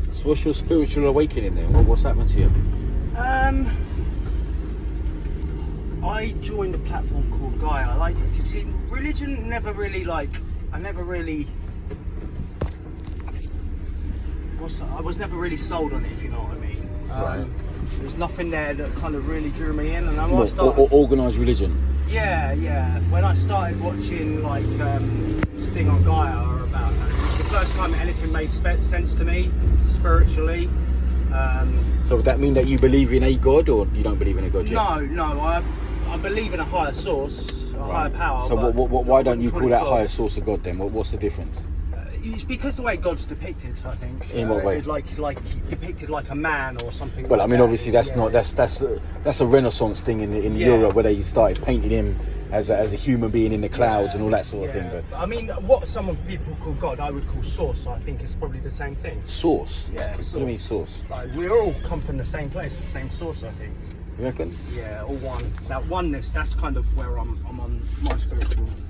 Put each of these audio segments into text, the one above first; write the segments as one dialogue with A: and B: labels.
A: So what's your spiritual awakening then? What's happened to you?
B: I joined a platform called Gaia. Like, you see, religion never really I was never really sold on it, if you know what I mean.
A: Right.
B: There's nothing there that kind of really drew me in, and
A: Or organised religion.
B: Yeah. When I started watching like Sting on Gaia, or about it was the first time anything made sense to me spiritually.
A: So would that mean that you believe in a God, or you don't believe in a God yet?
B: No, I believe in a higher source, a higher power.
A: So why don't you call that higher source a God then? What's the difference?
B: It's because the way God's depicted, I think.
A: In what way?
B: Like depicted like a man or something.
A: Well,
B: like
A: I mean,
B: that.
A: obviously that's a Renaissance thing in Europe, where they started painting him as a human being in the clouds and all that sort of thing. But
B: I mean, what some people call God, I would call source. I think it's probably the same thing.
A: Source.
B: Yeah.
A: What do you mean source?
B: Like, we all come from the same place, the same source. I think.
A: You reckon?
B: Yeah, all one. That oneness. That's kind of where I'm on my spirituality.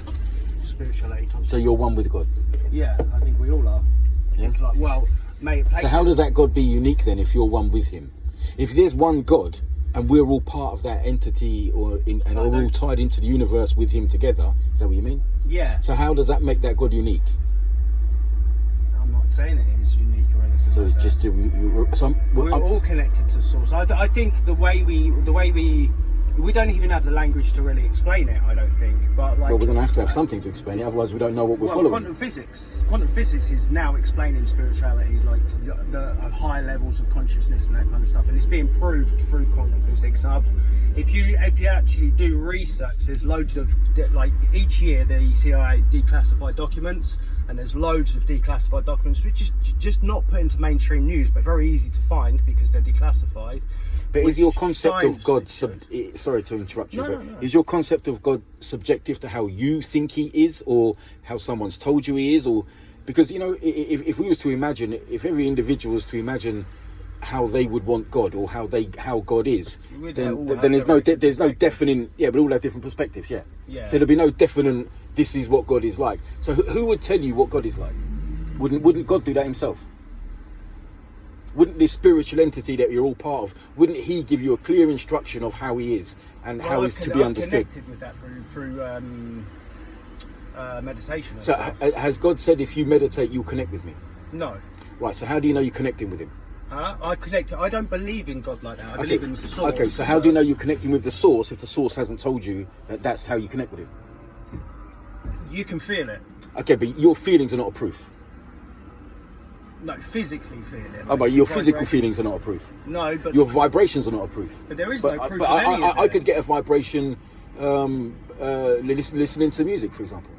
A: So you're one with God.
B: Yeah, I think we all are.
A: Yeah.
B: Like, well, mate.
A: So how does that God be unique then if you're one with him? If there's one God and we're all part of that entity and we're all tied into the universe with him together, is that what you mean?
B: Yeah.
A: So how does that make that God unique?
B: I'm not saying it is unique or anything.
A: So
B: like
A: it's just
B: we're all connected to source. I think the way we don't even have the language to really explain it. I don't think, but like.
A: Well, we're going to have something to explain it, otherwise we don't know what we're following.
B: Quantum physics is now explaining spirituality, like the higher levels of consciousness and that kind of stuff, and it's being proved through quantum physics. If you actually do research, there's loads of like each year the CIA declassify documents, and there's loads of declassified documents which is just not put into mainstream news, but very easy to find because they're declassified.
A: But is your concept of God sorry to interrupt you,
B: No.
A: Is your concept of God subjective to how you think he is, or how someone's told you he is? Or because, you know, if we was to imagine, if every individual was to imagine how they would want God, or how God is, then there's no definite, but all have different perspectives. So there'd be no definite this is what God is like. So who would tell you what God is like? Wouldn't God do that himself? Wouldn't this spiritual entity that you're all part of, wouldn't he give you a clear instruction of how he is and how he's to be understood?
B: I've connected with that through meditation.
A: So has God said if you meditate you'll connect with me?
B: No.
A: Right, so how do you know you're connecting with him?
B: I don't believe in God like that. I believe in the source.
A: Okay, so how do you know you're connecting with the source if the source hasn't told you that that's how you connect with him?
B: You can feel it.
A: Okay, but your feelings are not a proof.
B: No, physically feel it.
A: Oh, but your physical feelings are not a proof.
B: No, but
A: your vibrations are not a proof.
B: But there is no proof.
A: But
B: of any of
A: I
B: it.
A: could get a vibration listening to music, for example.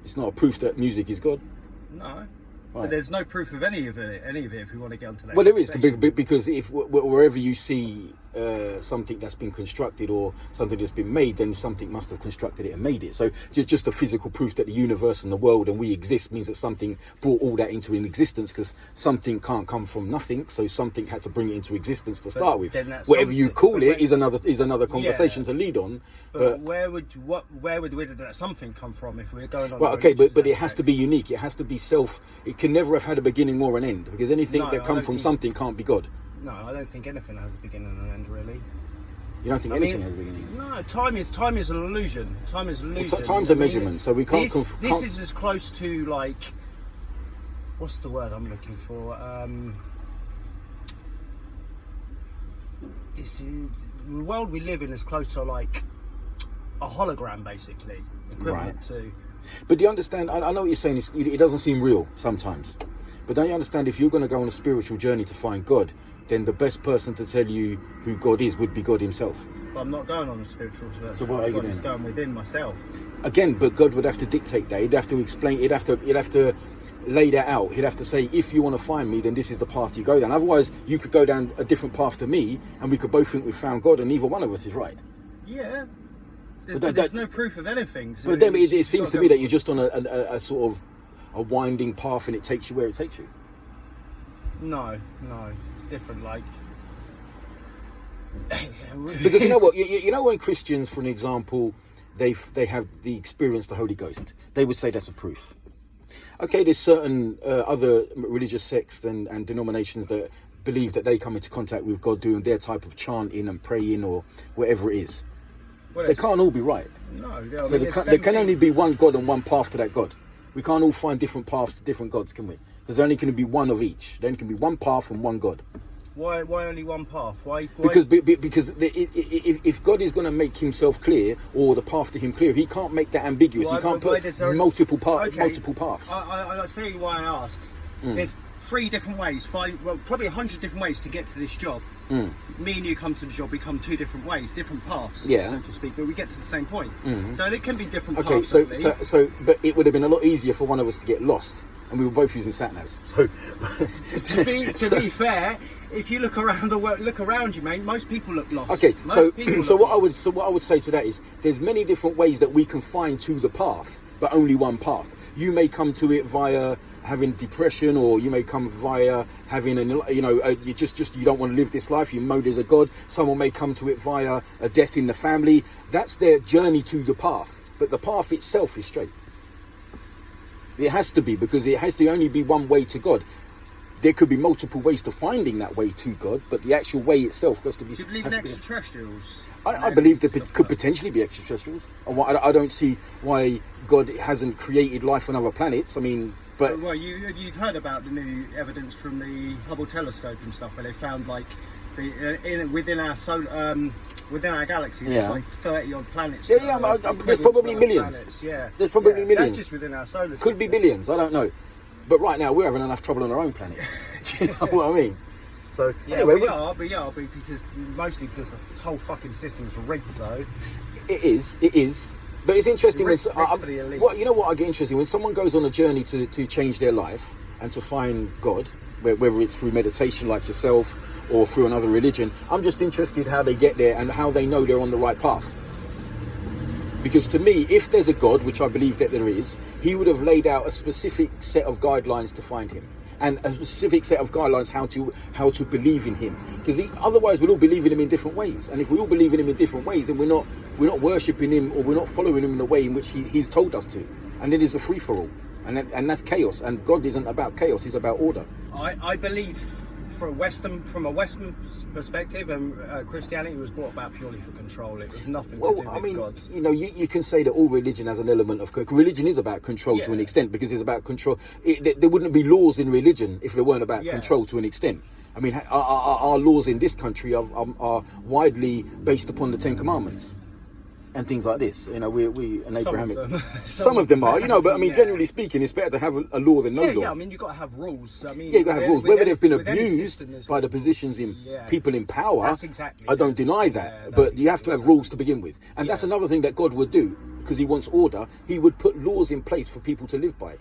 A: It's not a proof that music is God.
B: No.
A: Right.
B: But there's no proof of any of it if we want to get onto that.
A: Well, there is, because if wherever you see something that's been constructed or something that's been made, then something must have constructed it and made it. So just the physical proof that the universe and the world and we exist means that something brought all that into an existence, because something can't come from nothing, so something had to bring it into existence to start with. Whatever you call it is another conversation to lead on. But
B: where would that something come from if we're going on?
A: Well, okay, but it has to be unique. It has to be It can never have had a beginning or an end, because anything that comes from something can't be God.
B: No, I don't think anything has a beginning and an end, really.
A: You don't think anything has a beginning?
B: No, time is an illusion. Time is an illusion.
A: Well, time's a measurement, so we can't.
B: This is as close to, like, what's the word I'm looking for? The world we live in is close to like a hologram, basically, equivalent to.
A: But do you understand? I know what you're saying. It doesn't seem real sometimes. But don't you understand, if you're going to go on a spiritual journey to find God, then the best person to tell you who God is would be God himself.
B: But I'm not going on a spiritual journey.
A: So what are you doing?
B: I'm going within myself.
A: Again, but God would have to dictate that. He'd have to explain. He'd have to lay that out. He'd have to say, if you want to find me, then this is the path you go down. Otherwise, you could go down a different path to me, and we could both think we've found God, and neither one of us is right.
B: Yeah. There's no proof of anything. So
A: but then it seems to me that you're just on a sort of a winding path, and it takes you where it takes you.
B: No, it's different. Like,
A: because you know what, you know when Christians, for an example, they have the experience the Holy Ghost, they would say that's a proof. Okay, there's certain other religious sects and denominations that believe that they come into contact with God doing their type of chanting and praying or whatever it is.
B: Well,
A: They can't all be right.
B: No, I
A: So
B: mean,
A: there can only be one God and one path to that God. We can't all find different paths to different gods, can we? Because there only can be one of each. There only can be one path and one God.
B: Why only one path? Why?
A: Because if God is going to make himself clear or the path to him clear, he can't make that ambiguous. He can't put multiple paths.
B: I'll tell you why I asked. There's 3 different ways, probably 100 different ways to get to this job. Me and you come to the job, we come 2 different ways, different paths, so to speak, but we get to the same point. So it can be different paths.
A: Okay, but it would have been a lot easier for one of us to get lost, and we were both using sat navs. So,
B: to be fair, if you look around the world, look around you, mate. Most people look lost.
A: Okay, so what I would say to that is, there's many different ways that we can find to the path, but only one path. You may come to it via having depression, or you may come via having you don't want to live this life. You know there's a God. Someone may come to it via a death in the family. That's their journey to the path, but the path itself is straight. It has to be, because it has to only be one way to God. There could be multiple ways to finding that way to God, but the actual way itself has to be.
B: Do you believe in extraterrestrials?
A: I believe there could potentially be extraterrestrials. I don't see why God hasn't created life on other planets. I mean, but
B: well, you've heard about the new evidence from the Hubble telescope and stuff, where they found like within our galaxy, there's like 30 odd planets.
A: There's probably millions. There's probably millions.
B: That's just within our solar system.
A: Could be billions. I don't know. But right now we're having enough trouble on our own planet. Do you know what I mean? So anyway,
B: we are mostly because the whole fucking system's rigged, though.
A: It is. But it's interesting
B: rigged for the elite.
A: What I get interested when someone goes on a journey to change their life and to find God, whether it's through meditation like yourself or through another religion. I'm just interested how they get there and how they know they're on the right path. Because to me, if there's a God, which I believe that there is, he would have laid out a specific set of guidelines to find him, and a specific set of guidelines how to believe in him. Because otherwise we'll all believe in him in different ways. And if we all believe in him in different ways, then we're not worshipping him, or we're not following him in the way in which he's told us to. And then it's a free-for-all. And that's chaos. And God isn't about chaos, he's about order.
B: I believe from a Western perspective, and Christianity was brought about purely for control. It was nothing to do with gods.
A: You can say that all religion has an element of religion is about control to an extent, because it's about control. There wouldn't be laws in religion if they weren't about control to an extent. I mean, our laws in this country are widely based upon the 10 Commandments and things like this. We an Abrahamic. Some of them are, but I mean, generally speaking, it's better to have a law than no law.
B: Yeah, I mean, you've got to have rules. I mean,
A: you've got to have rules. Whether they've been abused by the positions in people in power, I don't deny that. But you have to have rules to begin with. And that's another thing that God would do, because he wants order. He would put laws in place for people to live by.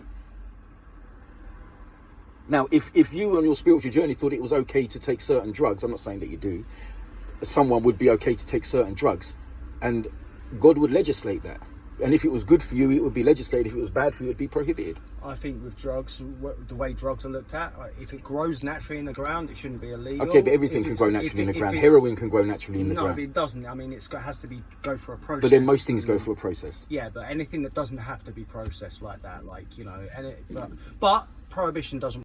A: Now, if you on your spiritual journey thought it was okay to take certain drugs, I'm not saying that you do, someone would be okay to take certain drugs, and God would legislate that. And if it was good for you, it would be legislated. If it was bad for you, it would be prohibited.
B: I think with drugs, the way drugs are looked at, if it grows naturally in the ground, it shouldn't be illegal.
A: Okay, but everything can grow naturally in the ground. Heroin can grow naturally in the ground.
B: No, but it doesn't. I mean, it has to go through a process.
A: But then most things go through a process.
B: Yeah, but anything that doesn't have to be processed like that, but prohibition doesn't